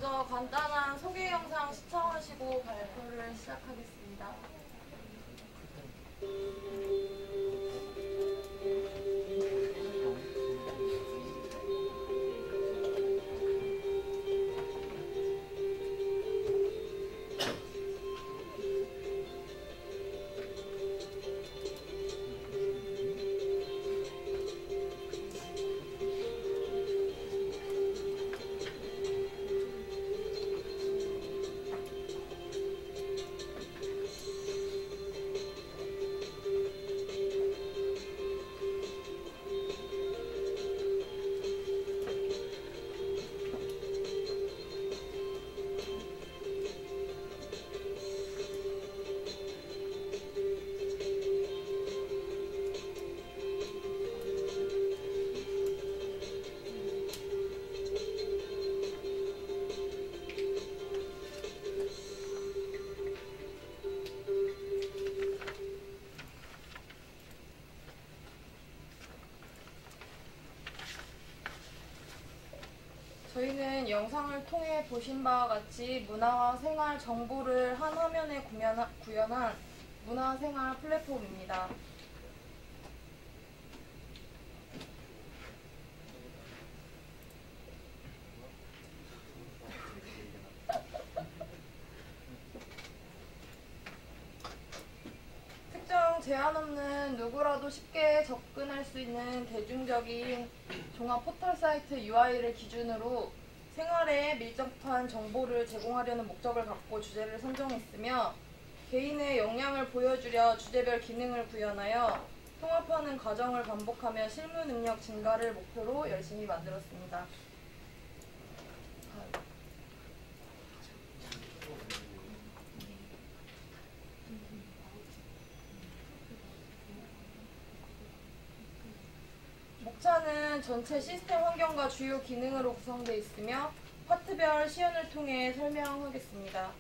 먼저 간단한 소개 영상 시청하시고 발표를 시작하겠습니다. 저희는 영상을 통해 보신 바와 같이 문화와 생활 정보를 한 화면에 구현한 문화생활 플랫폼입니다. 특정 제한 없는 누구라도 쉽게 접근할 수 있는 대중적인 종합 포털 사이트 UI를 기준으로 생활에 밀접한 정보를 제공하려는 목적을 갖고 주제를 선정했으며 개인의 역량을 보여주려 주제별 기능을 구현하여 통합하는 과정을 반복하며 실무 능력 증가를 목표로 열심히 만들었습니다. 목차는 전체 시스템 환경과 주요 기능으로 구성되어 있으며 파트별 시연을 통해 설명하겠습니다.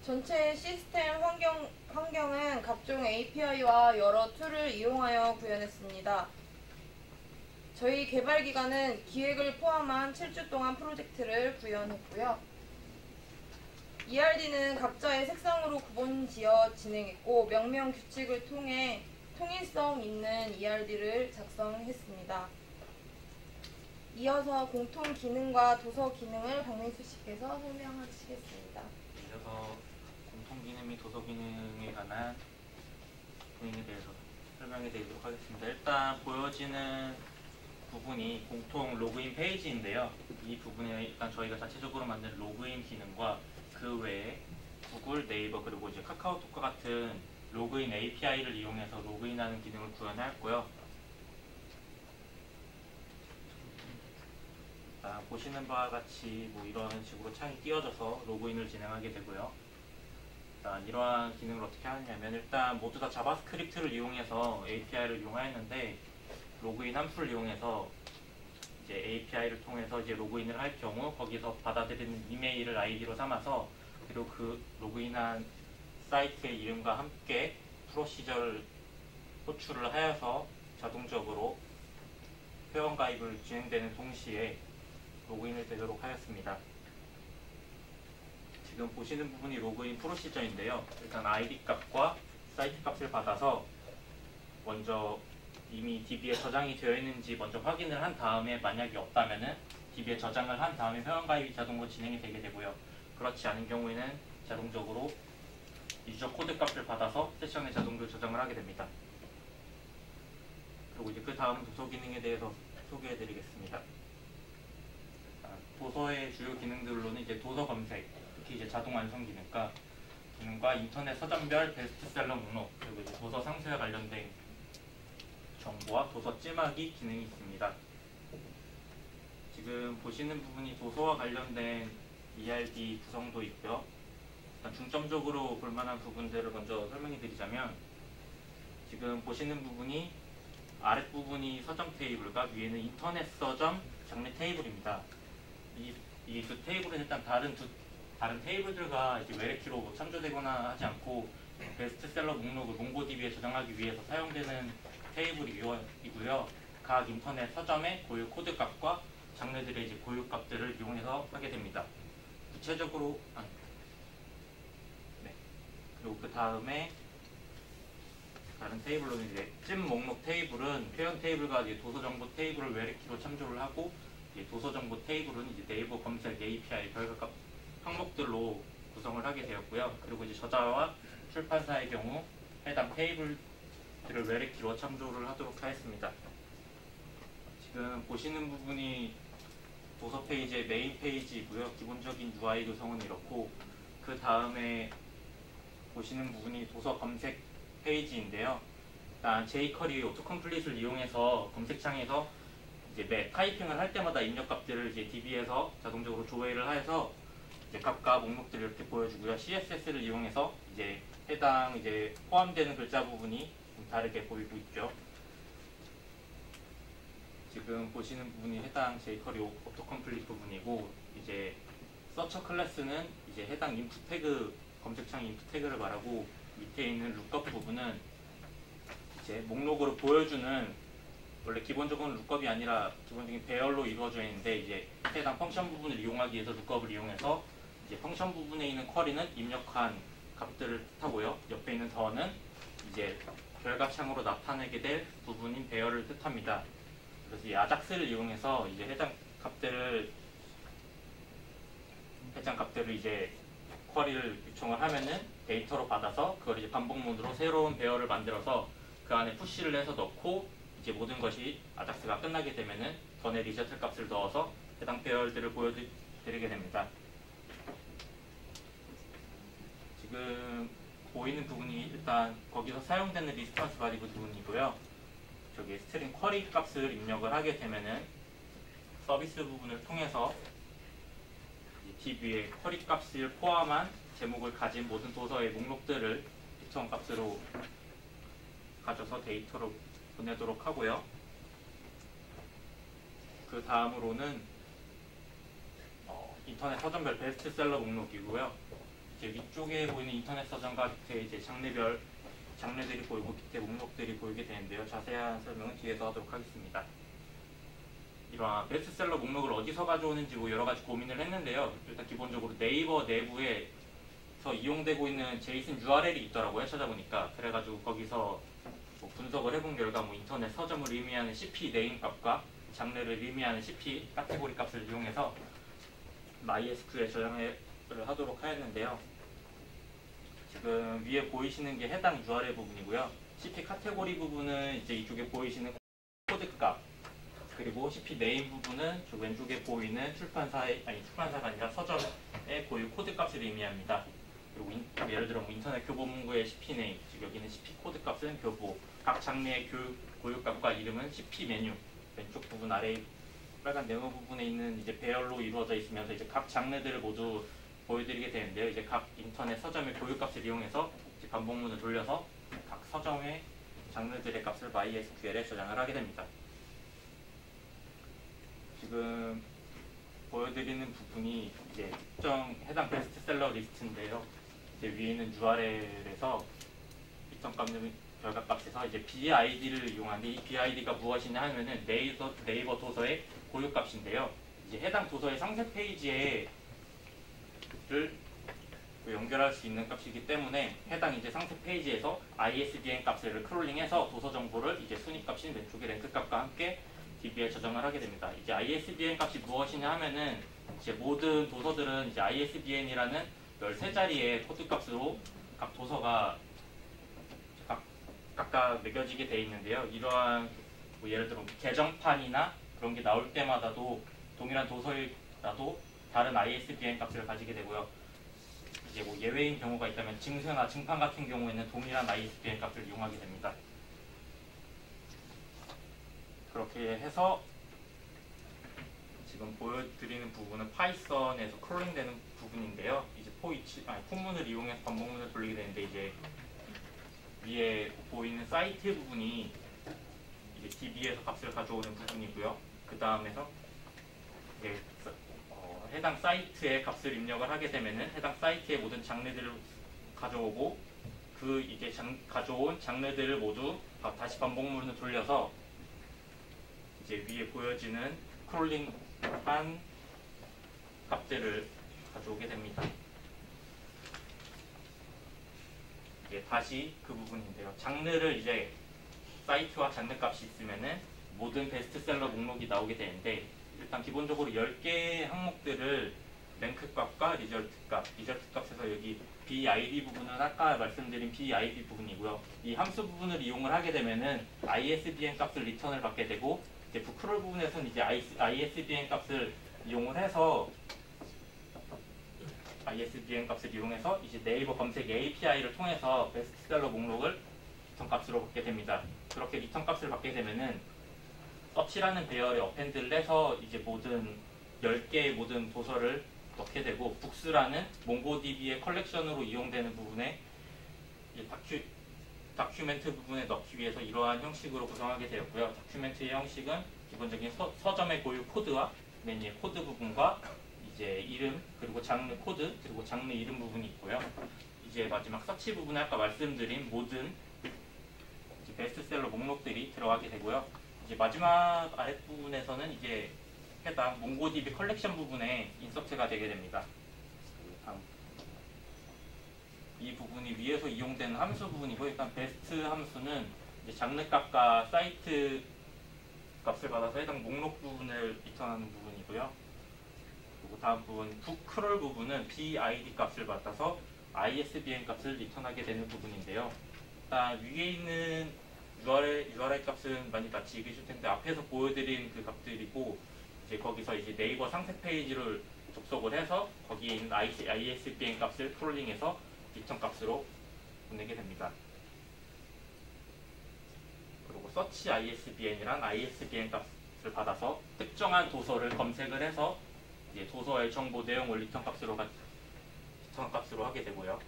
전체 시스템 환경은 각종 API와 여러 툴을 이용하여 구현했습니다. 저희 개발 기간은 기획을 포함한 7주 동안 프로젝트를 구현했고요. ERD는 각자의 색상으로 구분지어 진행했고 명명 규칙을 통해 통일성 있는 ERD를 작성했습니다. 이어서 공통 기능과 도서 기능을 박민수 씨께서 설명하시겠습니다. 이어서 공통 기능 및 도서 기능에 관한 기능에 대해서 설명해 드리도록 하겠습니다. 일단 보여지는 부분이 공통 로그인 페이지인데요. 이 부분에 일단 저희가 자체적으로 만든 로그인 기능과 그 외에 구글, 네이버 그리고 이제 카카오톡과 같은 로그인 API를 이용해서 로그인하는 기능을 구현하였고요. 보시는 바와 같이 이런 식으로 창이 띄워져서 로그인을 진행하게 되고요. 이러한 기능을 어떻게 하느냐면 일단 모두 다 자바스크립트를 이용해서 API를 이용하였는데 로그인 함수를 이용해서 이제 API를 통해서 이제 로그인을 할 경우 거기서 받아들이는 이메일을 아이디로 삼아서 그리고 그 로그인한 사이트의 이름과 함께 프로시저를 호출을 하여서 자동적으로 회원가입을 진행되는 동시에 로그인이 되도록 하였습니다. 지금 보시는 부분이 로그인 프로시저인데요. 일단 아이디 값과 사이트 값을 받아서 먼저 이미 DB에 저장이 되어 있는지 먼저 확인을 한 다음에 만약에 없다면은 DB에 저장을 한 다음에 회원가입이 자동으로 진행이 되게 되고요. 그렇지 않은 경우에는 자동적으로 유저 코드 값을 받아서 세션에 자동으로 저장을 하게 됩니다. 그리고 이제 그 다음 도서 기능에 대해서 소개해 드리겠습니다. 도서의 주요 기능들로는 이제 도서 검색, 특히 이제 자동 완성 기능과 인터넷 서점별 베스트셀러 목록, 그리고 이제 도서 상세와 관련된 정보와 도서 찜하기 기능이 있습니다. 지금 보시는 부분이 도서와 관련된 ERD 구성도 있고요. 중점적으로 볼만한 부분들을 먼저 설명해 드리자면 지금 보시는 부분이 아랫부분이 서점 테이블과 위에는 인터넷 서점 장르 테이블입니다. 이 두 테이블은 일단 다른 테이블들과 이제 외래키로 참조되거나 하지 않고 베스트셀러 목록을 몽고DB에 저장하기 위해서 사용되는 테이블이고요. 각 인터넷 서점의 고유 코드 값과 장르들의 이제 고유 값들을 이용해서 하게 됩니다. 구체적으로 네. 그리고 그 다음에 다른 테이블로는 이제 찜 목록 테이블은 회원 테이블과 이제 도서 정보 테이블을 외래키로 참조를 하고, 이제 도서 정보 테이블은 이제 네이버 검색 API 결과값 항목들로 구성을 하게 되었고요. 그리고 이제 저자와 출판사의 경우 해당 테이블들을 외래키로 참조를 하도록 하였습니다. 지금 보시는 부분이 도서 페이지의 메인 페이지이고요. 기본적인 UI 구성은 이렇고, 그 다음에 보시는 부분이 도서 검색 페이지인데요. 일단 jQuery 오토컴플릿을 이용해서 검색창에서 이제 매 타이핑을 할 때마다 입력값들을 이제 DB에서 자동적으로 조회를 해서 이제 값과 목록들을 이렇게 보여주고요. CSS를 이용해서 이제 해당 이제 포함되는 글자 부분이 좀 다르게 보이고 있죠. 지금 보시는 부분이 해당 jQuery 오토컴플릿 부분이고, 이제 서처 클래스는 이제 해당 인풋 태그, 검색창 인풋 태그를 말하고, 밑에 있는 룩업 부분은 이제 목록으로 보여주는, 원래 기본적으로는 룩업이 아니라 기본적인 배열로 이루어져 있는데, 이제 해당 펑션 부분을 이용하기 위해서 룩업을 이용해서 이제 펑션 부분에 있는 쿼리는 입력한 값들을 뜻하고요. 옆에 있는 더는 이제 결과창으로 나타내게 될 부분인 배열을 뜻합니다. 그래서 이 아작스를 이용해서 이제 해당 값들을 이제 쿼리를 요청을 하면은 데이터로 받아서 그걸 이제 반복문으로 새로운 배열을 만들어서 그 안에 푸시를 해서 넣고, 이제 모든 것이 아작스가 끝나게 되면은 던의 리저트 값을 넣어서 해당 배열들을 보여드리게 됩니다. 지금 보이는 부분이 일단 거기서 사용되는 리스턴스 바리브 부분이고요. 저기 스트링 쿼리 값을 입력을 하게 되면은 서비스 부분을 통해서 DB의 쿼리 값을 포함한 제목을 가진 모든 도서의 목록들을 리턴 값으로 가져서 데이터로 보내도록 하고요. 그 다음으로는 인터넷 서점별 베스트셀러 목록이고요. 이제 위쪽에 보이는 인터넷 서점과 밑에 이제 장르들이 보이고 밑에 목록들이 보이게 되는데요. 자세한 설명은 뒤에서 하도록 하겠습니다. 이러한 베스트셀러 목록을 어디서 가져오는지 뭐 여러 가지 고민을 했는데요. 일단 기본적으로 네이버 내부에서 이용되고 있는 JSON URL이 있더라고요. 찾아보니까. 그래가지고 거기서 뭐 분석을 해본 결과 뭐 인터넷 서점을 의미하는 CP 네임 값과 장르를 의미하는 CP 카테고리 값을 이용해서 MySQL에 저장을 하도록 하였는데요. 지금 위에 보이시는 게 해당 URL 부분이고요. CP 카테고리 부분은 이제 이쪽에 보이시는 코드 값, 그리고 CP 네임 부분은 저 왼쪽에 보이는 출판사가 아니라 서점의 고유 코드 값을 의미합니다. 그리고 예를 들어 뭐 인터넷 교보 문구의 CP 네임, 즉 여기는 CP 코드 값은 교보, 각 장르의 고유 값과 이름은 CP 메뉴, 왼쪽 부분 아래 빨간 네모 부분에 있는 이제 배열로 이루어져 있으면서 이제 각 장르들을 모두 보여드리게 되는데요. 이제 각 인터넷 서점의 고유 값을 이용해서 이제 반복문을 돌려서 각 서점의 장르들의 값을 MySQL에 저장을 하게 됩니다. 지금 보여드리는 부분이 이제 특정 해당 베스트셀러 리스트인데요. 이제 위에 있는 URL에서 리턴 결과값에서 이제 BID를 이용하는데, 이 BID가 무엇이냐 하면은 네이버 도서의 고유 값인데요. 이제 해당 도서의 상세 페이지를 연결할 수 있는 값이기 때문에 해당 이제 상세 페이지에서 ISBN 값을 크롤링해서 도서 정보를 이제 순위 값인 왼쪽의 랭크 값과 함께 DB에 저장을 하게 됩니다. 이제 ISBN 값이 무엇이냐 하면은 이제 모든 도서들은 이제 ISBN이라는 13자리의 코드 값으로 각 도서가 각각 매겨지게 되어 있는데요. 이러한 뭐 예를 들어 개정판이나 그런 게 나올 때마다도 동일한 도서라도 다른 ISBN 값을 가지게 되고요. 이제 뭐 예외인 경우가 있다면 증서나 증판 같은 경우에는 동일한 ISBN 값을 이용하게 됩니다. 그렇게 해서 지금 보여드리는 부분은 파이썬에서 크롤링되는 부분인데요. 이제 폼문을 이용해서 반복문을 돌리게 되는데, 이제 위에 보이는 사이트 부분이 이제 DB에서 값을 가져오는 부분이고요. 그 다음에서 해당 사이트의 값을 입력을 하게 되면은 해당 사이트의 모든 장르들을 가져오고, 그 이제 가져온 장르들을 모두 다시 반복문을 돌려서 이제 위에 보여지는 크롤링 값들을 가져오게 됩니다. 이게 다시 그 부분인데요. 장르를 이제 사이트와 장르 값이 있으면은 모든 베스트셀러 목록이 나오게 되는데, 일단 기본적으로 10개의 항목들을 랭크 값과 리절트 값, 리절트 값에서 여기 BID 부분은 아까 말씀드린 BID 부분이고요. 이 함수 부분을 이용을 하게 되면은 ISBN 값을 리턴을 받게 되고, 이제 부크롤 부분에서는 이제 ISBN 값을 이용을 해서 이제 네이버 검색 API를 통해서 베스트셀러 목록을 리턴 값으로 받게 됩니다. 그렇게 리턴 값을 받게 되면은 서치라는 배열의 어펜드를 해서 이제 모든 10개의 모든 도서를 넣게 되고, 북스라는 몽고DB의 컬렉션으로 이용되는 부분에 다큐멘트 부분에 넣기 위해서 이러한 형식으로 구성하게 되었고요. 다큐멘트의 형식은 기본적인 서점의 고유 코드와 메뉴의 코드 부분과 이제 이름, 그리고 장르 코드, 그리고 장르 이름 부분이 있고요. 이제 마지막 서치 부분에 아까 말씀드린 모든 이제 베스트셀러 목록들이 들어가게 되고요. 이제 마지막 아랫부분에서는 이제 해당 몽고DB 컬렉션 부분에 인서트가 되게 됩니다. 다음. 이 부분이 위에서 이용되는 함수 부분이고, 일단 베스트 함수는 이제 장르 값과 사이트 값을 받아서 해당 목록 부분을 리턴하는 부분이고요. 그리고 다음 부분 북크롤 부분은 BID 값을 받아서 ISBN 값을 리턴하게 되는 부분인데요. 일단 위에 있는 URL 값은 많이 같이 읽으실 텐데, 앞에서 보여드린 그 값들이고, 이제 거기서 이제 네이버 상세 페이지를 접속을 해서 거기에 있는 ISBN 값을 크롤링해서 리턴 값으로 보내게 됩니다. 그리고 서치 ISBN이란 ISBN 값을 받아서 특정한 도서를 검색을 해서 이제 도서의 정보 내용을 리턴 값으로 하게 되고요.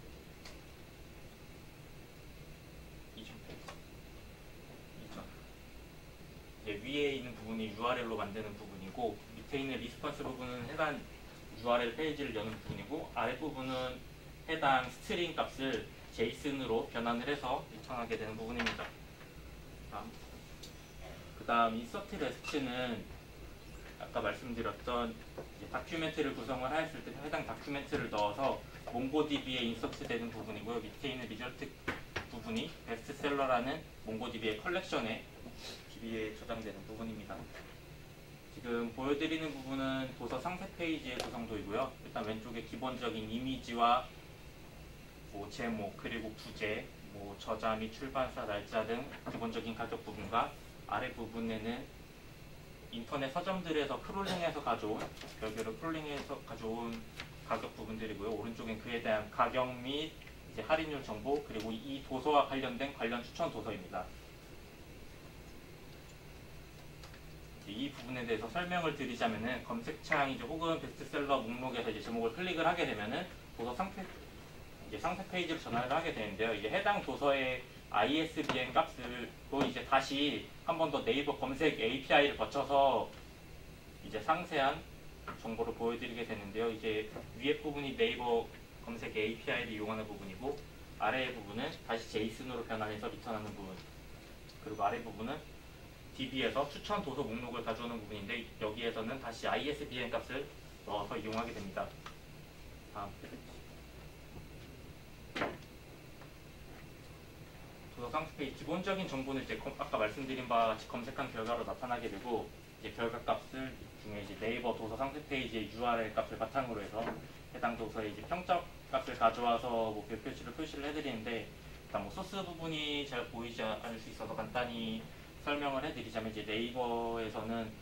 이제 위에 있는 부분이 URL로 만드는 부분이고, 밑에 있는 리스폰스 부분은 해당 URL 페이지를 여는 부분이고, 아랫부분은 해당 스트링 값을 JSON으로 변환을 해서 리턴하게 되는 부분입니다. 그 다음 인서트 레스트는 아까 말씀드렸던 다큐멘트를 구성을 하였을 때 해당 다큐멘트를 넣어서 몽고DB에 인서트 되는 부분이고요. 밑에 있는 리절트 부분이 베스트셀러라는 몽고DB의 컬렉션에 DB에 저장되는 부분입니다. 지금 보여드리는 부분은 도서 상세 페이지의 구성도이고요. 일단 왼쪽에 기본적인 이미지와 뭐 제목, 그리고 부제, 뭐 저자 및 출판사 날짜 등 기본적인 가격 부분과 아래 부분에는 인터넷 서점들에서 크롤링해서 가져온, 별개로 크롤링해서 가져온 가격 부분들이고요. 오른쪽엔 그에 대한 가격 및 이제 할인율 정보, 그리고 이 도서와 관련된 관련 추천 도서입니다. 이 부분에 대해서 설명을 드리자면은, 검색창 이제 혹은 베스트셀러 목록에서 이제 제목을 클릭을 하게 되면은 도서 상세 페이지를 전환을 하게 되는데요. 이제 해당 도서의 ISBN 값을 또 이제 다시 한 번 더 네이버 검색 API를 거쳐서 이제 상세한 정보를 보여드리게 되는데요. 이제 위에 부분이 네이버 검색 API를 이용하는 부분이고, 아래 부분은 다시 JSON으로 변환해서 리턴하는 부분, 그리고 아래 부분은 DB에서 추천 도서 목록을 가져오는 부분인데, 여기에서는 다시 ISBN 값을 넣어서 이용하게 됩니다. 다음. 도서 상세 페이지 기본적인 정보는 이제 아까 말씀드린 바와 같이 검색한 결과로 나타나게 되고, 이제 결과 값을 중에 이제 네이버 도서 상세 페이지의 URL 값을 바탕으로 해서 해당 도서의 이제 평점 값을 가져와서 뭐 별표치를 표시를 해드리는데, 일단 뭐 소스 부분이 잘 보이지 않을 수 있어서 간단히 설명을 해드리자면, 이제 네이버에서는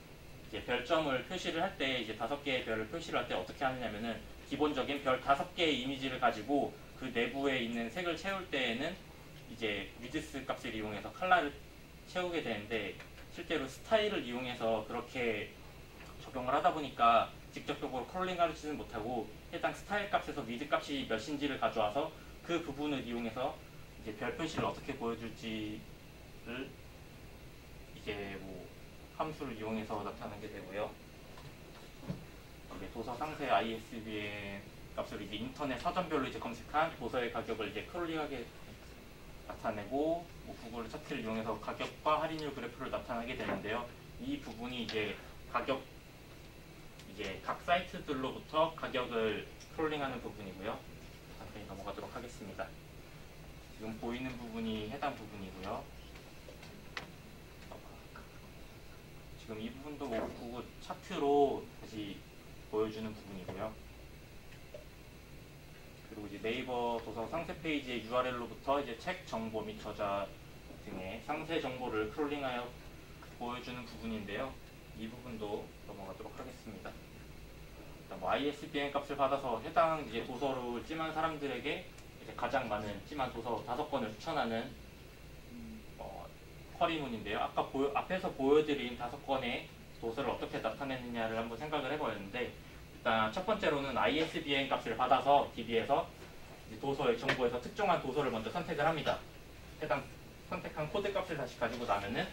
이제 별점을 표시를 할 때 이제 5개의 별을 표시를 할 때 어떻게 하느냐면은, 기본적인 별 5개의 이미지를 가지고 그 내부에 있는 색을 채울 때에는 이제 위드스 값을 이용해서 컬러를 채우게 되는데, 실제로 스타일을 이용해서 그렇게 적용을 하다 보니까 직접적으로 크롤링하지는 못하고 해당 스타일 값에서 위드 값이 몇인지를 가져와서 그 부분을 이용해서 이제 별 표시를 어떻게 보여줄지를 이제 뭐 함수를 이용해서 나타내게 되고요. 이제 도서 상세 ISBN 값을 이제 인터넷 서점별로 이제 검색한 도서의 가격을 이제 크롤링하게 나타내고, 뭐 구글 차트를 이용해서 가격과 할인율 그래프를 나타내게 되는데요. 이 부분이 이제 가격 이제 각 사이트들로부터 가격을 크롤링하는 부분이고요. 상태에 넘어가도록 하겠습니다. 지금 보이는 부분이 해당 부분이고요. 지금 이 부분도 구글 차트로 다시 보여주는 부분이고요. 그리고 이제 네이버 도서 상세 페이지의 URL로부터 이제 책 정보 및 저자 등의 상세 정보를 크롤링하여 보여주는 부분인데요. 이 부분도 넘어가도록 하겠습니다. 일단 뭐 ISBN 값을 받아서 해당 이제 도서를 찜한 사람들에게 이제 가장 많은 찜한 도서 5권을 추천하는 쿼리문인데요. 아까 앞에서 보여드린 5권의 도서를 어떻게 나타내느냐를 한번 생각을 해보였는데, 일단 첫 번째로는 ISBN 값을 받아서 DB에서 도서의 정보에서 특정한 도서를 먼저 선택을 합니다. 해당 선택한 코드 값을 다시 가지고 나면은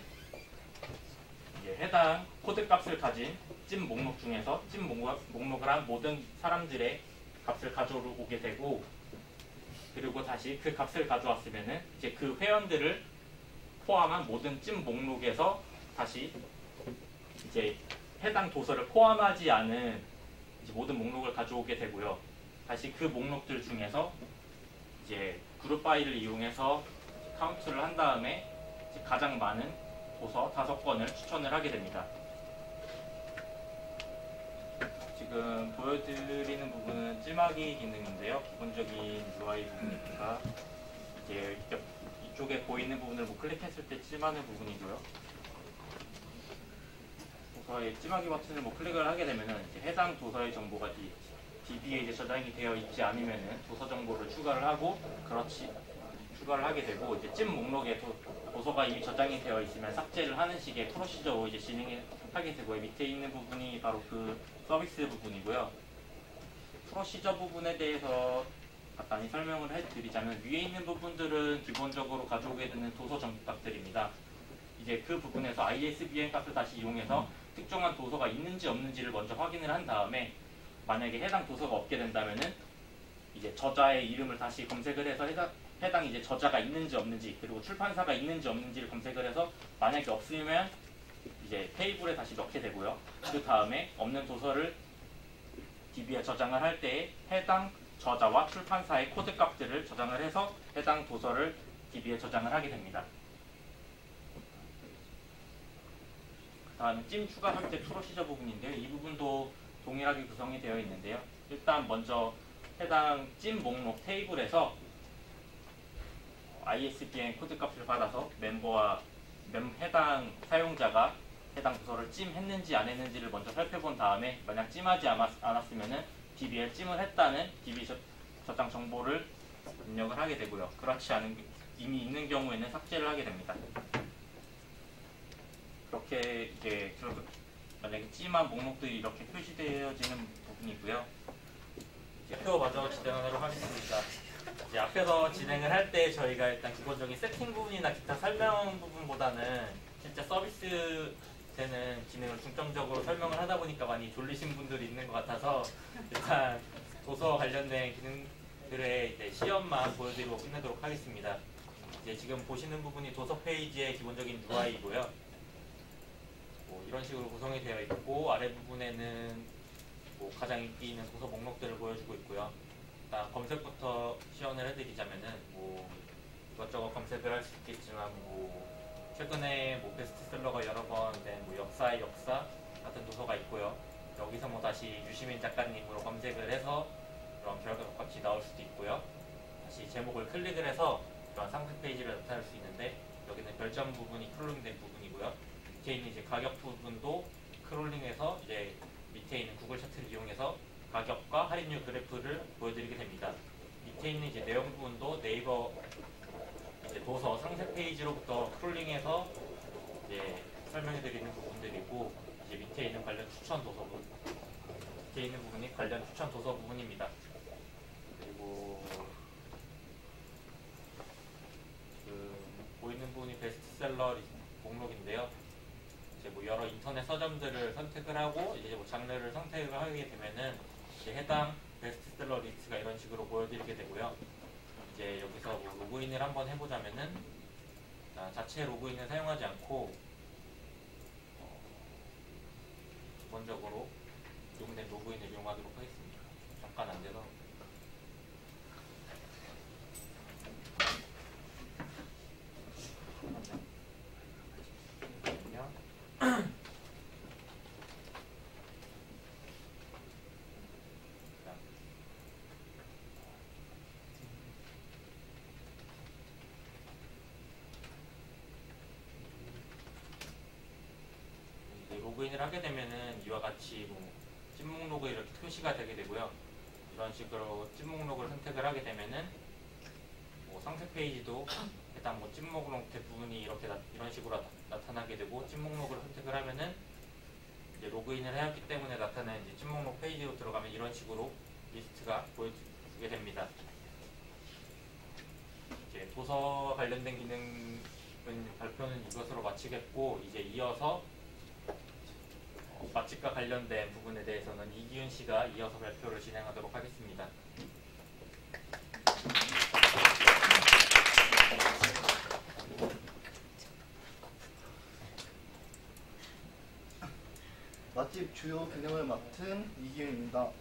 이제 해당 코드 값을 가진 찜 목록 중에서 찜 목록을 한 모든 사람들의 값을 가져오게 되고, 그리고 다시 그 값을 가져왔으면은 이제 그 회원들을 포함한 모든 찜 목록에서 다시 이제 해당 도서를 포함하지 않은 이제 모든 목록을 가져오게 되고요. 다시 그 목록들 중에서 이제 그룹 파일을 이용해서 카운트를 한 다음에 이제 가장 많은 도서 5권을 추천을 하게 됩니다. 지금 보여드리는 부분은 찜하기 기능인데요. 기본적인 UI 부분이니까 이제 이쪽에 보이는 부분을 뭐 클릭했을 때 찜하는 부분이고요. 도서의 찜하기 버튼을 뭐 클릭을 하게 되면은 이제 해당 도서의 정보가 DB에 이제 저장이 되어 있지 않으면은 도서 정보를 추가를 하고, 추가를 하게 되고, 이제 찜 목록에 도서가 이미 저장이 되어 있으면 삭제를 하는 식의 프로시저로 이제 진행하게 되고요. 밑에 있는 부분이 바로 그 서비스 부분이고요. 프로시저 부분에 대해서 간단히 설명을 해드리자면, 위에 있는 부분들은 기본적으로 가져오게 되는 도서 정보값들입니다. 이제 그 부분에서 ISBN 값을 다시 이용해서 특정한 도서가 있는지 없는지를 먼저 확인을 한 다음에, 만약에 해당 도서가 없게 된다면은 이제 저자의 이름을 다시 검색을 해서 해당 이제 저자가 있는지 없는지, 그리고 출판사가 있는지 없는지를 검색을 해서 만약에 없으면 이제 테이블에 다시 넣게 되고요. 그 다음에 없는 도서를 DB에 저장을 할 때에 해당 저자와 출판사의 코드 값들을 저장을 해서 해당 도서를 DB에 저장을 하게 됩니다. 그 다음에 찜 추가 삭제 프로시저 부분인데요. 이 부분도 동일하게 구성이 되어 있는데요. 일단 먼저 해당 찜 목록 테이블에서 ISBN 코드 값을 받아서 멤버와 해당 사용자가 해당 도서를 찜했는지 안 했는지를 먼저 살펴본 다음에, 만약 찜하지 않았으면은 DB에 찜을 했다는 DB 저장 정보를 입력을 하게 되고요. 그렇지 않은 이미 있는 경우에는 삭제를 하게 됩니다. 그렇게 이제 만약에 찜한 목록들이 이렇게 표시되어지는 부분이고요. 이제 표마저 진행하도록 하겠습니다. 이제 앞에서 진행을 할 때 저희가 일단 기본적인 세팅 부분이나 기타 설명 부분보다는 진짜 서비스 되는 기능을 중점적으로 설명을 하다 보니까 많이 졸리신 분들이 있는 것 같아서 일단 도서 관련된 기능들의 이제 시험만 보여드리고 끝내도록 하겠습니다. 이제 지금 보시는 부분이 도서 페이지의 기본적인 UI이고요. 뭐 이런 식으로 구성이 되어 있고, 아래 부분에는 뭐 가장 인기 있는 도서 목록들을 보여주고 있고요. 일단 검색부터 시연을 해드리자면은 뭐 이것저것 검색을 할 수 있겠지만, 뭐 최근에 뭐 베스트셀러가 여러 번 된 뭐 역사의 역사 같은 도서가 있고요. 여기서 뭐 다시 유시민 작가님으로 검색을 해서 그런 결과가 값이 나올 수도 있고요. 다시 제목을 클릭을 해서 그런 상세 페이지를 나타낼 수 있는데, 여기는 별점 부분이 크롤링된 부분이고요. 밑에 있는 이제 가격 부분도 크롤링해서 이제 밑에 있는 구글 차트를 이용해서 가격과 할인율 그래프를 보여드리게 됩니다. 밑에 있는 이제 내용 부분도 네이버 이제 도서 상세 페이지로부터 크롤링해서 이제 설명해드리는 부분들이고, 이제 밑에 있는 관련 추천 도서 부분, 밑에 있는 부분이 관련 추천 도서 부분입니다. 그리고 보이는 부분이 베스트셀러 목록인데요. 이제 뭐 여러 인터넷 서점들을 선택을 하고 이제 뭐 장르를 선택을 하게 되면은 이제 해당 베스트셀러 리스트가 이런 식으로 보여드리게 되고요. 이제 여기서 뭐 로그인을 한번 해보자면은 자체 로그인을 사용하지 않고 기본적으로 기동된 로그인을 이용하도록 하겠습니다. 잠깐 안 돼서. 잠깐만요. 이제 로그인을 하게 되면은 이와 같이 뭐 찐 목록이 이렇게 표시가 되게 되고요. 이런 식으로 찐 목록을 선택을 하게 되면은 뭐 상세 페이지도 해당 뭐 찐 목록 대부분이 이렇게 이런 식으로 나타나게 되고, 찐 목록을 선택을 하면은 이제 로그인을 해왔기 때문에 나타나는 이제 찐 목록 페이지로 들어가면 이런 식으로 리스트가 보여주게 됩니다. 이제 도서와 관련된 기능은 발표는 이것으로 마치겠고, 이제 이어서 맛집과 관련된 부분에 대해서는 이기훈 씨가 이어서 발표를 진행하도록 하겠습니다. 맛집 주요 기능을 맡은 이기훈입니다.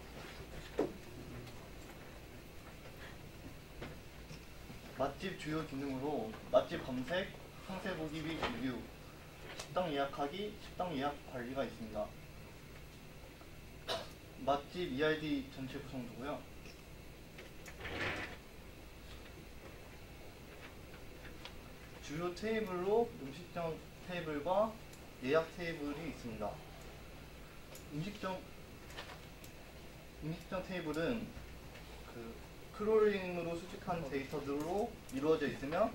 맛집 주요 기능으로 맛집 검색, 상세 보기 및 리뷰, 식당 예약하기, 식당 예약 관리가 있습니다. 맛집 EID 전체 구성도고요. 주요 테이블로 음식점 테이블과 예약 테이블이 있습니다. 음식점 테이블은 크롤링으로 수집한 데이터들로 이루어져 있으며,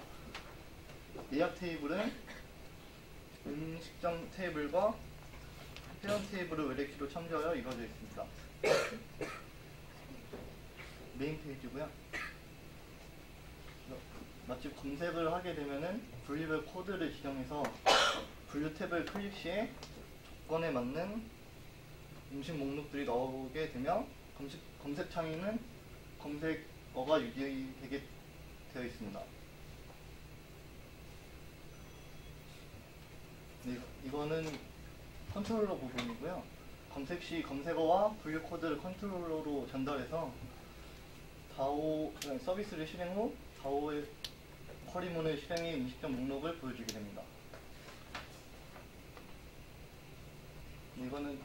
예약 테이블은 음식점 테이블과 회원 테이블을 외래키로 참조하여 이루어져 있습니다. 메인 페이지고요. 맛집 검색을 하게 되면은 분류별 코드를 지정해서 분류 탭을 클릭 시에 조건에 맞는 음식 목록들이 나오게 되며, 검색 창에는 검색어가 유지되게 되어 있습니다. 네, 이거는 컨트롤러 부분이고요. 검색 시 검색어와 분류 코드를 컨트롤러로 전달해서 다오 서비스를 실행 후 다오의 쿼리문을 실행해 음식점 목록을 보여주게 됩니다. 이거는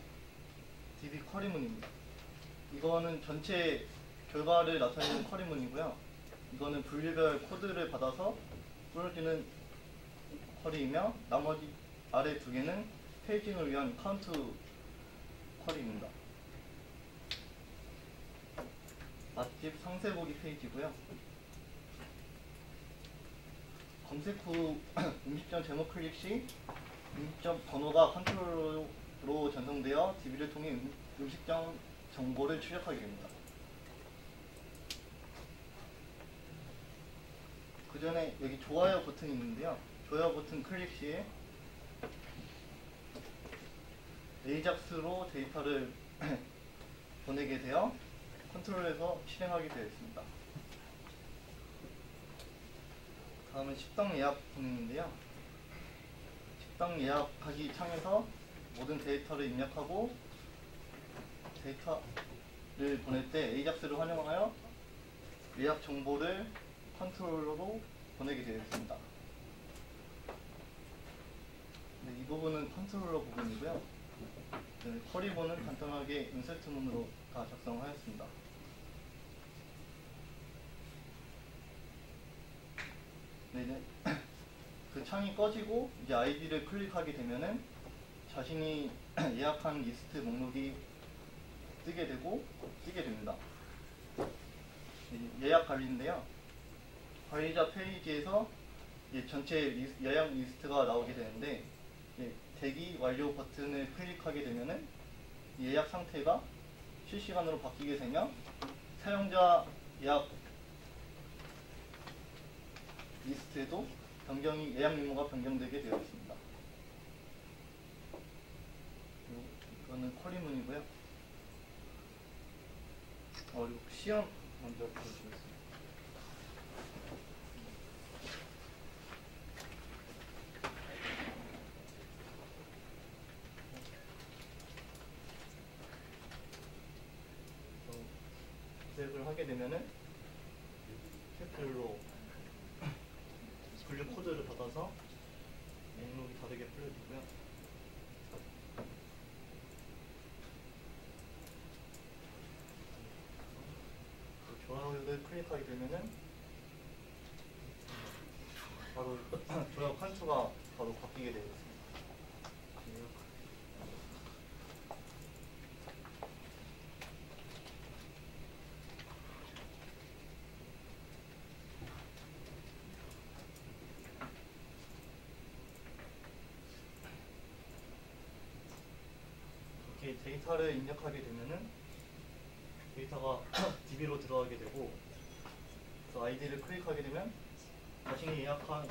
DB 쿼리문입니다. 이거는 전체 결과를 나타내는 쿼리문이고요. 이거는 분류별 코드를 받아서 뿌려지는 쿼리이며, 나머지 아래 두 개는 페이징을 위한 카운트 쿼리입니다. 맛집 상세 보기 페이지고요. 검색 후 음식점 제목 클릭 시 음식점 번호가 컨트롤러로 전송되어 DB를 통해 음식점 정보를 출력하게 됩니다. 그 전에 여기 좋아요 버튼이 있는데요. 좋아요 버튼 클릭 시에 에이작스로 데이터를 보내게 되어 컨트롤에서 실행하게 되어 있습니다. 다음은 식당 예약 기능인데요. 식당 예약하기 창에서 모든 데이터를 입력하고 데이터를 보낼 때 에이작스를 활용하여 예약 정보를 컨트롤러로 보내게 되어 있습니다. 네, 이 부분은 컨트롤러 부분이고요. 네, 쿼리문은 간단하게 인설트문으로 다 작성하였습니다. 네, 그 창이 꺼지고 이제 아이디를 클릭하게 되면은 자신이 예약한 리스트 목록이 뜨게 됩니다. 예약 관리인데요. 관리자 페이지에서 전체 예약 리스트가 나오게 되는데, 대기 완료 버튼을 클릭하게 되면은 예약 상태가 실시간으로 바뀌게 되며, 사용자 예약 리스트에도 예약 유무가 변경되게 되어 있습니다. 이거는 쿼리문이고요. 그리고 시험 먼저 보여주겠습니다. 검색을 하게 되면은 탭별로 분류 코드를 받아서 목록이 다르게 풀려지고요. 조합을 클릭하게 되면은 바로 조합 칸수가 바로 바뀌게 되어 있습니다. 이렇게 데이터를 입력하게 되면은 데이터가 DB로 들어가게 되고, 그래서 아이디를 클릭하게 되면 자신이 예약한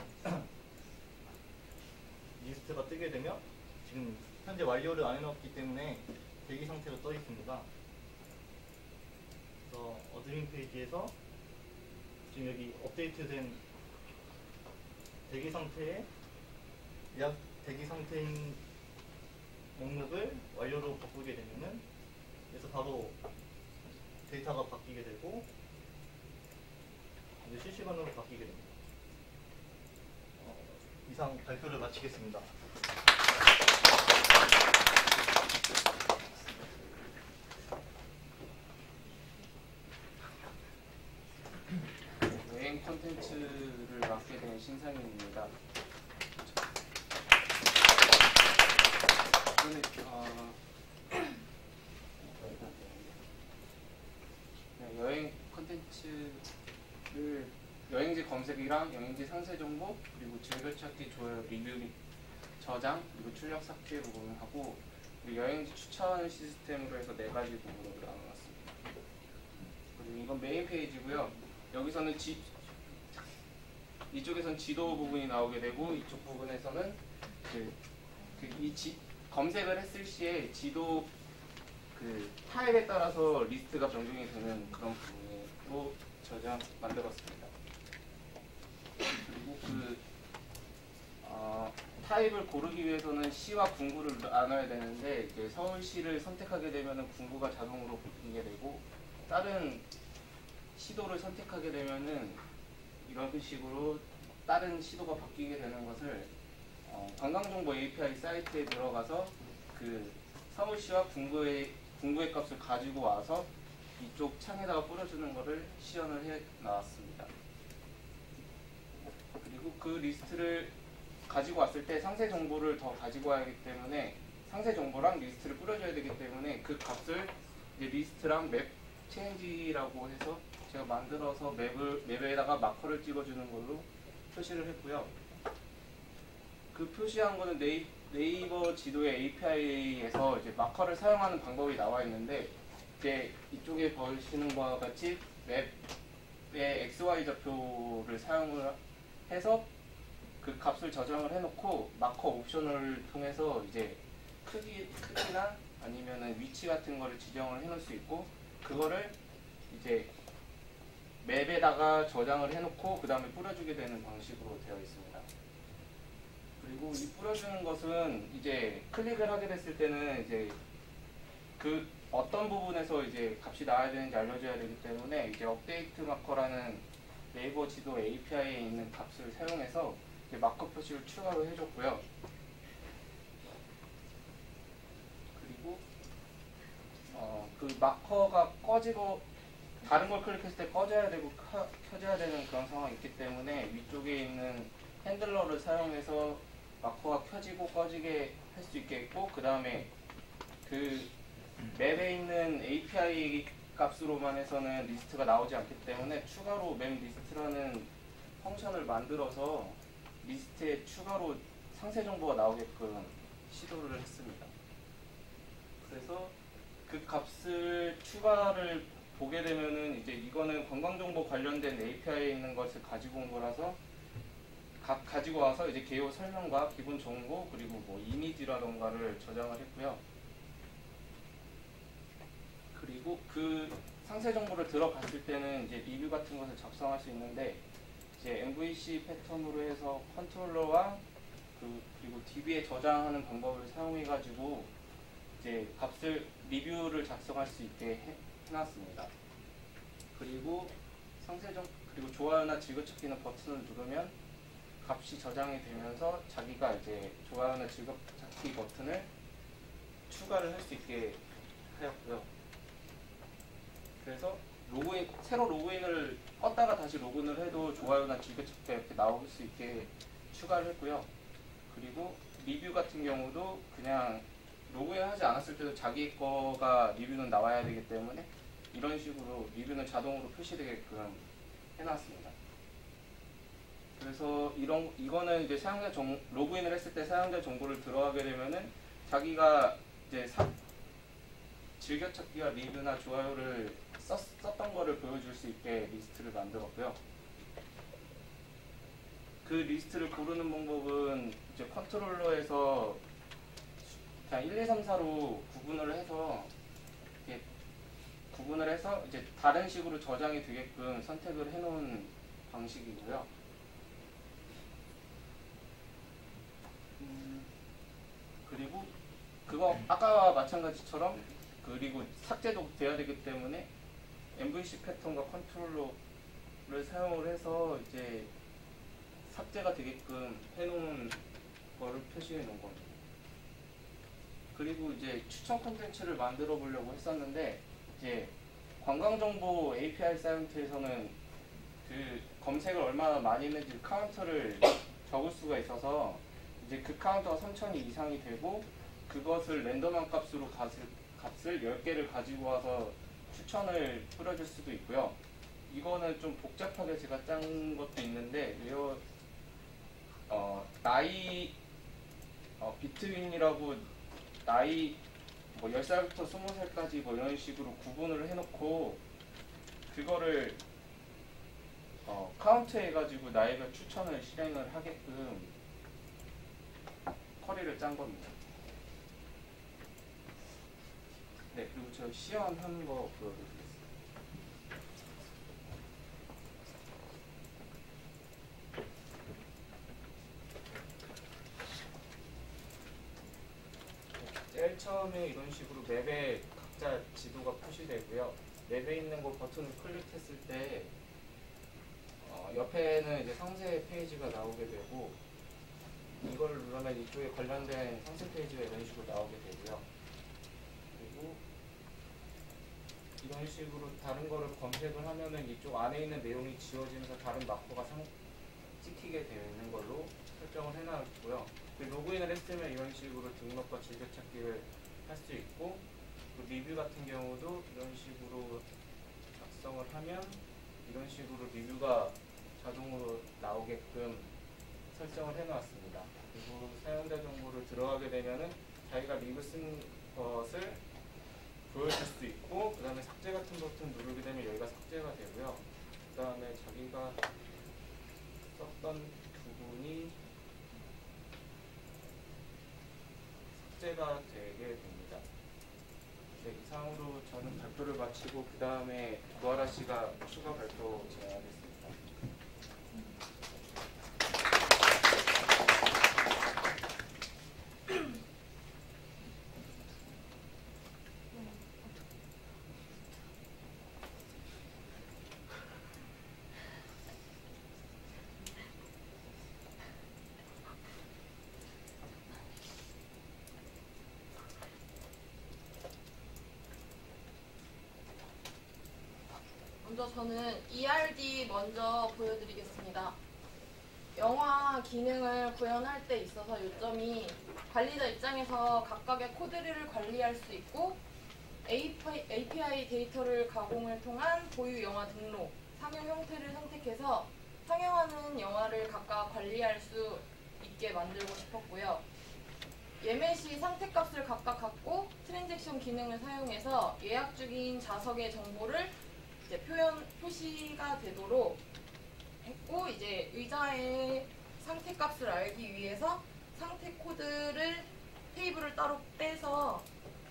리스트가 뜨게 되며, 지금 현재 완료를 안 해놨기 때문에 대기 상태로 떠 있습니다. 그래서 어드민 페이지에서 지금 여기 업데이트된 대기 상태에 예약 대기 상태인 목록을 완료로 바꾸게 되면은, 그래서 바로 데이터가 바뀌게 되고 이제 실시간으로 바뀌게 됩니다. 이상 발표를 마치겠습니다. 여행 콘텐츠를 맡게 된 신상현입니다. 여행 콘텐츠를 여행지 검색이랑 여행지 상세 정보, 그리고 즐겨찾기, 좋아요, 리뷰 저장, 그리고 출력 삭제 부분을 하고, 그리고 여행지 추천 시스템으로 해서 4가지 부분으로 나눠놨습니다. 그리고 이건 메인 페이지고요. 여기서는 이쪽에서는 지도 부분이 나오게 되고, 이쪽 부분에서는 검색을 했을 시에 지도 타입에 따라서 리스트가 변경이 되는 그런 부분으로 만들었습니다. 그리고 타입을 고르기 위해서는 시와 군구를 나눠야 되는데, 이제 서울시를 선택하게 되면은 군구가 자동으로 바뀌게 되고, 다른 시도를 선택하게 되면은 이런 식으로 다른 시도가 바뀌게 되는 것을 관광정보 API 사이트에 들어가서 서울시와 군구의 값을 가지고 와서 이쪽 창에다가 뿌려주는 것을 시연을 해 나왔습니다. 그리고 그 리스트를 가지고 왔을 때 상세 정보를 더 가지고 와야 하기 때문에, 상세 정보랑 리스트를 뿌려줘야 되기 때문에 그 값을 이제 리스트랑 맵 체인지라고 해서 제가 만들어서 맵에다가 마커를 찍어주는 걸로 표시를 했고요. 그 표시한 거는 네이버 지도의 API에서 이제 마커를 사용하는 방법이 나와 있는데, 이제 이쪽에 보시는 바와 같이 맵의 XY 좌표를 사용을 해서 그 값을 저장을 해놓고, 마커 옵션을 통해서 이제 크기나 아니면은 위치 같은 거를 지정을 해놓을 수 있고, 그거를 이제 맵에다가 저장을 해놓고 그 다음에 뿌려주게 되는 방식으로 되어 있습니다. 그리고 이 뿌려주는 것은 이제 클릭을 하게 됐을 때는 이제 그 어떤 부분에서 이제 값이 나와야 되는지 알려줘야 되기 때문에, 이제 업데이트 마커라는 네이버 지도 API에 있는 값을 사용해서 이제 마커 표시를 추가로 해줬고요. 그리고 그 마커가 꺼지고 다른 걸 클릭했을 때 꺼져야 되고 켜져야 되는 그런 상황이 있기 때문에, 위쪽에 있는 핸들러를 사용해서 마커가 켜지고 꺼지게 할 수 있게 했고, 그 다음에 그 맵에 있는 API 값으로만 해서는 리스트가 나오지 않기 때문에 추가로 맵 리스트라는 펑션을 만들어서 리스트에 추가로 상세 정보가 나오게끔 시도를 했습니다. 그래서 그 값을 추가를 보게 되면은, 이제 이거는 관광정보 관련된 API에 있는 것을 가지고 온 거라서 가지고 와서 이제 개요 설명과 기본 정보, 그리고 뭐 이미지라던가를 저장을 했고요. 그리고 그 상세 정보를 들어갔을 때는 이제 리뷰 같은 것을 작성할 수 있는데, 이제 MVC 패턴으로 해서 컨트롤러와 그리고 DB에 저장하는 방법을 이제 리뷰를 작성할 수 있게 해놨습니다. 그리고 그리고 좋아요나 즐겨찾기는 버튼을 누르면 값이 저장이 되면서 자기가 이제 좋아요나 즐겨찾기 버튼을 추가를 할 수 있게 하였고요. 그래서 새로 로그인을 껐다가 다시 로그인을 해도 좋아요나 즐겨찾기가 이렇게 나올 수 있게 추가를 했고요. 그리고 리뷰 같은 경우도 그냥 로그인하지 않았을 때도 자기 거가 리뷰는 나와야 되기 때문에 이런 식으로 리뷰는 자동으로 표시되게끔 해놨습니다. 그래서 이거는 이제 로그인을 했을 때 사용자 정보를 들어가게 되면은 자기가 이제 즐겨찾기와 리뷰나 좋아요를 썼던 거를 보여줄 수 있게 리스트를 만들었고요. 그 리스트를 고르는 방법은 이제 컨트롤러에서 그냥 1, 2, 3, 4로 구분을 해서 이제 다른 식으로 저장이 되게끔 선택을 해놓은 방식이고요. 그리고 그거 아까와 마찬가지처럼 그리고 삭제도 돼야 되기 때문에 MVC 패턴과 컨트롤러를 사용을 해서 이제 삭제가 되게끔 해놓은 거를 표시해 놓은 겁니다. 그리고 이제 추천 콘텐츠를 만들어 보려고 했었는데 이제 관광정보 API 사이트에서는 그 검색을 얼마나 많이 했는지 카운터를 적을 수가 있어서 이제 그 카운터가 3000이 이상이 되고 그것을 랜덤한 값으로 값을 10개를 가지고 와서 추천을 뿌려줄 수도 있고요. 이거는 좀 복잡하게 제가 짠 것도 있는데 비트윈이라고 나이 뭐 10살부터 20살까지 뭐 이런 식으로 구분을 해놓고 그거를 카운트 해가지고 나이별 추천을 실행을 하게끔 쿼리를 짠 겁니다. 네, 그리고 저 시연한 거 보여드리겠습니다. 제일 처음에 이런 식으로 맵에 각자 지도가 표시되고요. 맵에 있는 거 버튼을 클릭했을 때 옆에는 이제 상세 페이지가 나오게 되고 이걸 누르면 이쪽에 관련된 상세 페이지가 이런 식으로 나오게 되고요. 그리고 이런 식으로 다른 거를 검색을 하면은 이쪽 안에 있는 내용이 지워지면서 다른 마커가 찍히게 되어 있는 걸로 설정을 해놨고요. 로그인을 했으면 이런 식으로 등록과 즐겨찾기를 할 수 있고 그 리뷰 같은 경우도 이런 식으로 작성을 하면 이런 식으로 리뷰가 자동으로 나오게끔 설정을 해놓았습니다. 그리고 사용자 정보를 들어가게 되면은 자기가 리뷰 쓴 것을 보여줄 수 있고 그 다음에 삭제 같은 버튼 누르게 되면 여기가 삭제가 되고요. 그 다음에 자기가 썼던 부분이 삭제가 되게 됩니다. 네, 이상으로 저는 발표를 마치고 그 다음에 구하라 씨가 추가 발표 진행하겠습니다. 먼저 저는 ERD 먼저 보여드리겠습니다. 영화 기능을 구현할 때 있어서 요점이 관리자 입장에서 각각의 코드를 관리할 수 있고 API 데이터를 가공을 통한 보유 영화 등록, 상영 형태를 선택해서 상영하는 영화를 각각 관리할 수 있게 만들고 싶었고요. 예매 시 상태값을 각각 갖고 트랜잭션 기능을 사용해서 예약 중인 좌석의 정보를 이제 표시가 되도록 했고 이제 의자의 상태값을 알기 위해서 상태 코드를 테이블을 따로 빼서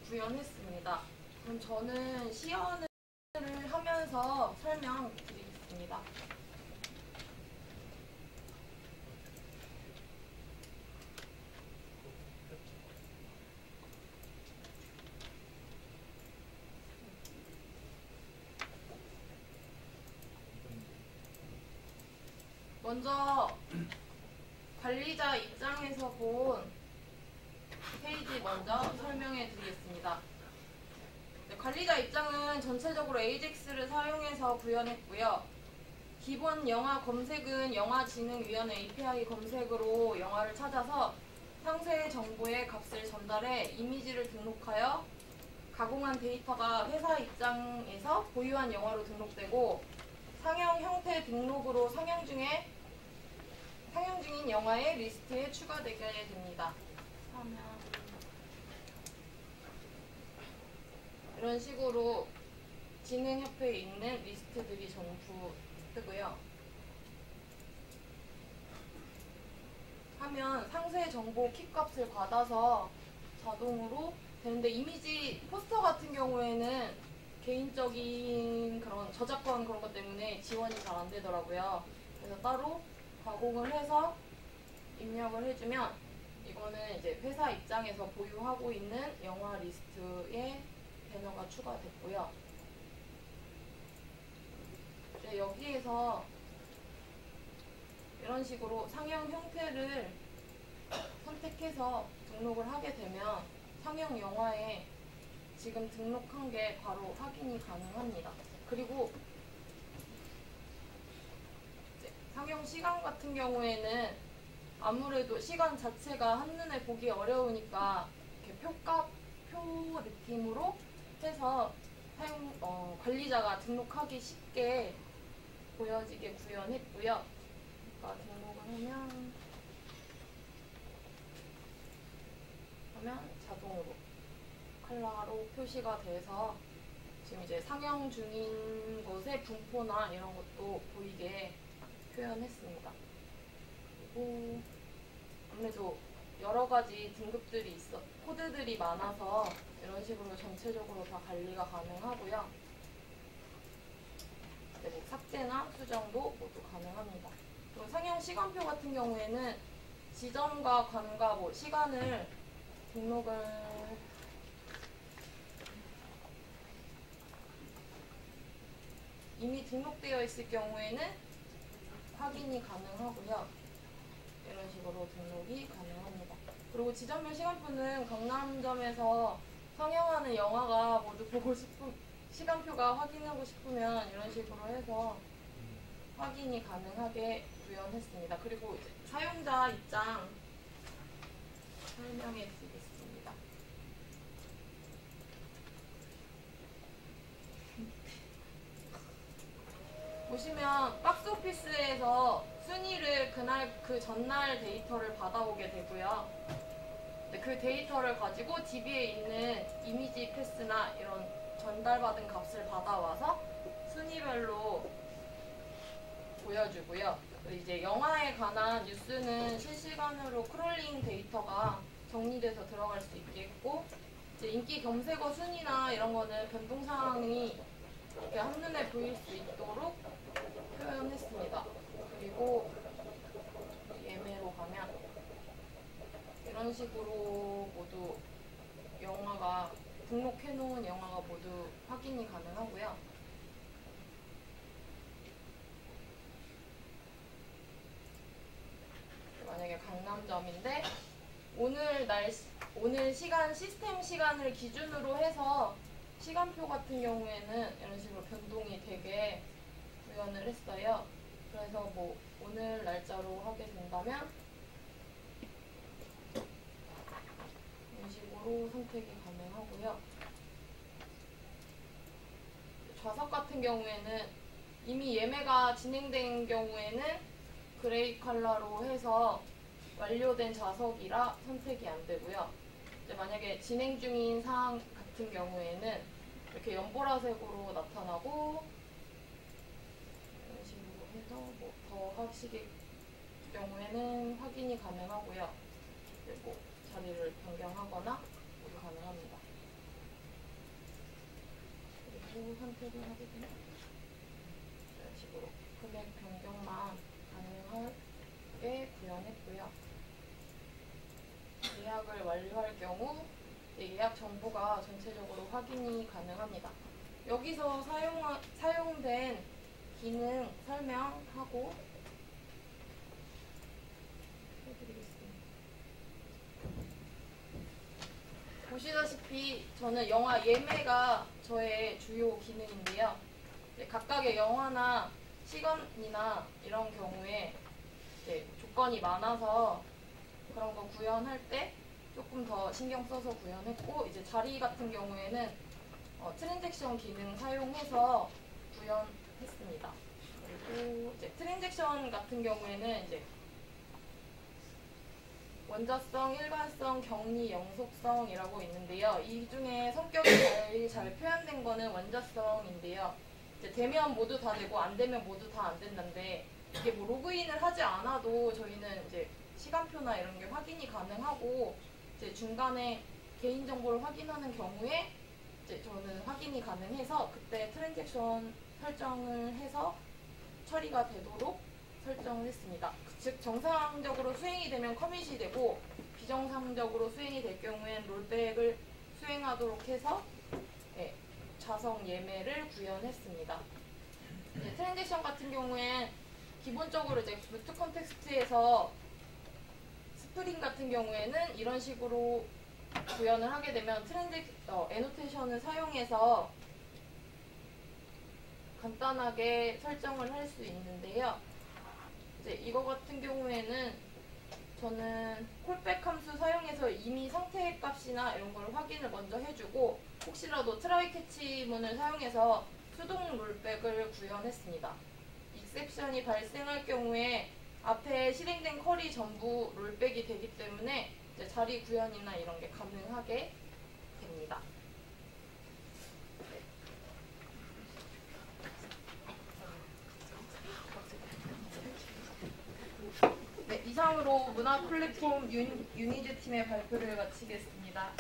구현했습니다. 그럼 저는 시연을 하면서 설명드리겠습니다. 먼저 관리자 입장에서 본 페이지 먼저 설명해 드리겠습니다. 네, 관리자 입장은 전체적으로 AJAX를 사용해서 구현했고요. 기본 영화 검색은 영화진흥위원회 API 검색으로 영화를 찾아서 상세 정보의 값을 전달해 이미지를 등록하여 가공한 데이터가 회사 입장에서 보유한 영화로 등록되고 상영 형태 등록으로 상영 중인 영화의 리스트에 추가되게 됩니다. 이런 식으로 진흥협회에 있는 리스트들이 전부 뜨고요. 하면 상세 정보 키 값을 받아서 자동으로 되는데 이미지 포스터 같은 경우에는 개인적인 그런 저작권 그런 것 때문에 지원이 잘 안 되더라고요. 그래서 따로 가공을 해서 입력을 해주면 이거는 이제 회사 입장에서 보유하고 있는 영화 리스트에 배너가 추가됐고요. 이제 여기에서 이런 식으로 상영 형태를 선택해서 등록을 하게 되면 상영 영화에 지금 등록한 게 바로 확인이 가능합니다. 그리고 이제 상영 시간 같은 경우에는 아무래도 시간 자체가 한눈에 보기 어려우니까 이렇게 표 느낌으로 해서 관리자가 등록하기 쉽게 보여지게 구현했고요. 그러니까 등록을 하면 자동으로 컬러로 표시가 돼서 지금 이제 상영 중인 곳의 분포나 이런 것도 보이게 표현했습니다. 그리고 아무래도 여러 가지 등급들이 코드들이 많아서 이런 식으로 전체적으로 다 관리가 가능하고요. 네, 뭐 삭제나 수정도 모두 가능합니다. 그리고 상영 시간표 같은 경우에는 지점과 관과 뭐 시간을 등록을 이미 등록되어 있을 경우에는 확인이 가능하고요. 이런 식으로 등록이 가능합니다. 그리고 지점별 시간표는 강남점에서 상영하는 영화가 모두 보고 싶은 시간표가 확인하고 싶으면 이런 식으로 해서 확인이 가능하게 구현했습니다. 그리고 이제 사용자 입장 설명해 드리겠습니다. 보시면 박스오피스에서 순위를 그 전날 데이터를 받아오게 되고요. 그 데이터를 가지고 DB에 있는 이미지 패스나 이런 전달받은 값을 받아와서 순위별로 보여주고요. 이제 영화에 관한 뉴스는 실시간으로 크롤링 데이터가 정리돼서 들어갈 수 있게 했고, 이제 인기 검색어 순위나 이런 거는 변동사항이 이렇게 한눈에 보일 수 있도록 표현했습니다. 그리고 예매로 가면 이런 식으로 모두 영화가 등록해놓은 영화가 모두 확인이 가능하고요. 만약에 강남점인데 오늘 시간 시스템 시간을 기준으로 해서 시간표 같은 경우에는 이런 식으로 변동이 되게 구현을 했어요. 그래서 뭐 오늘 날짜로 하게 된다면 이런 식으로 선택이 가능하고요. 좌석 같은 경우에는 이미 예매가 진행된 경우에는 그레이 컬러로 해서 완료된 좌석이라 선택이 안 되고요. 이제 만약에 진행 중인 사항 같은 경우에는 이렇게 연보라색으로 나타나고 이런 식으로 해서 뭐 더 하시길 경우에는 확인이 가능하고요. 그리고 자리를 변경하거나 모두 가능합니다. 그리고 선택을 하게 되면 이런 식으로 금액 변경만 가능하게 구현했고요. 예약을 완료할 경우 예약 정보가 전체적으로 확인이 가능합니다. 여기서 사용된 기능 설명하고 해드리겠습니다. 보시다시피 저는 영화 예매가 저의 주요 기능인데요. 이제 각각의 영화나 시간이나 이런 경우에 이제 조건이 많아서 그런 거 구현할 때 조금 더 신경 써서 구현했고, 이제 자리 같은 경우에는 트랜잭션 기능 사용해서 구현했습니다. 그리고 이제 트랜잭션 같은 경우에는 이제 원자성, 일관성, 격리, 영속성이라고 있는데요. 이 중에 성격이 제일 잘 표현된 거는 원자성인데요. 이제 되면 모두 다 되고 안 되면 모두 다 안 된다는데, 이게 뭐 로그인을 하지 않아도 저희는 이제 시간표나 이런 게 확인이 가능하고, 이제 중간에 개인정보를 확인하는 경우에 이제 저는 확인이 가능해서 그때 트랜잭션 설정을 해서 처리가 되도록 설정을 했습니다. 즉 정상적으로 수행이 되면 커밋이 되고, 비정상적으로 수행이 될 경우엔 롤백을 수행하도록 해서 자석 예매를 구현했습니다. 이제 트랜잭션 같은 경우엔 기본적으로 이제 루트 컨텍스트에서 스프링 같은 경우에는 이런 식으로 구현을 하게 되면 애노테이션을 사용해서 간단하게 설정을 할 수 있는데요. 이제 이거 같은 경우에는 저는 콜백 함수 사용해서 이미 상태 값이나 이런 걸 확인을 먼저 해주고, 혹시라도 트라이 캐치문을 사용해서 수동 롤백을 구현했습니다. 익셉션이 발생할 경우에 앞에 실행된 컬이 전부 롤백이 되기 때문에 이제 자리 구현이나 이런 게 가능하게 됩니다. 네, 이상으로 문화 플랫폼 유니즈 팀의 발표를 마치겠습니다.